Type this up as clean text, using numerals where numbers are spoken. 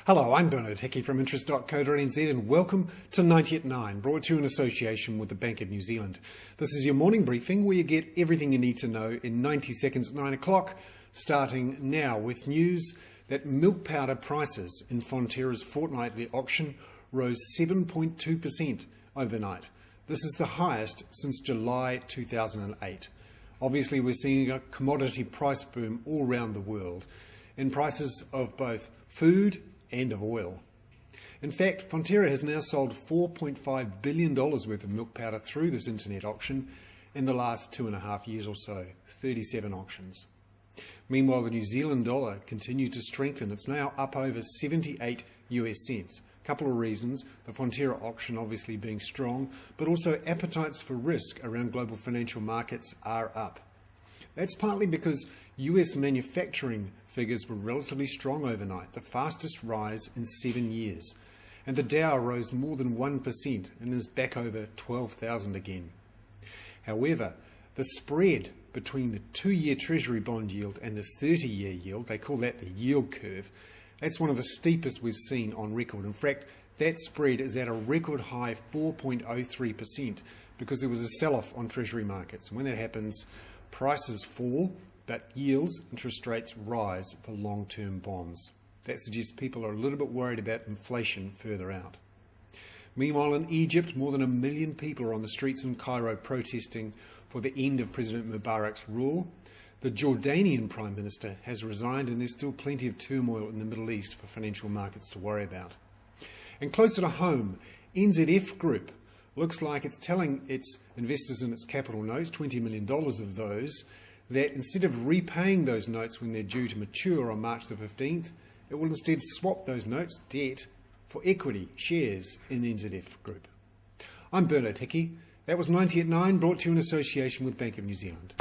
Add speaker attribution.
Speaker 1: Hello, I'm Bernard Hickey from interest.co.nz and welcome to 90 at 9, brought to you in association with the Bank of New Zealand. This is your morning briefing where you get everything you need to know in 90 seconds at 9 o'clock, starting now with news that milk powder prices in Fonterra's fortnightly auction rose 7.2% overnight. This is the highest since July 2008. Obviously, we're seeing a commodity price boom all around the world in prices of both food and of oil. In fact, Fonterra has now sold $4.5 billion worth of milk powder through this internet auction in the last 2.5 years or so, 37 auctions. Meanwhile, the New Zealand dollar continued to strengthen. It's now up over 78 US cents. A couple of reasons, the Fonterra auction obviously being strong, but also appetites for risk around global financial markets are up. That's partly because US manufacturing figures were relatively strong overnight, the fastest rise in 7 years. And the Dow rose more than 1% and is back over 12,000 again. However, the spread between the 2-year Treasury bond yield and the 30-year yield, they call that the yield curve, that's one of the steepest we've seen on record. In fact, that spread is at a record high 4.03% because there was a sell-off on Treasury markets. And when that happens, prices fall, but yields, interest rates rise for long-term bonds. That suggests people are a little bit worried about inflation further out. Meanwhile, in Egypt, more than 1 million people are on the streets in Cairo protesting for the end of President Mubarak's rule. The Jordanian Prime Minister has resigned, and there's still plenty of turmoil in the Middle East for financial markets to worry about. And closer to home, NZF Group looks like it's telling its investors in its capital notes, $20 million of those, that instead of repaying those notes when they're due to mature on March the 15th, it will instead swap those notes, debt, for equity, shares in NZF Group. I'm Bernard Hickey. That was 90 at 9, brought to you in association with Bank of New Zealand.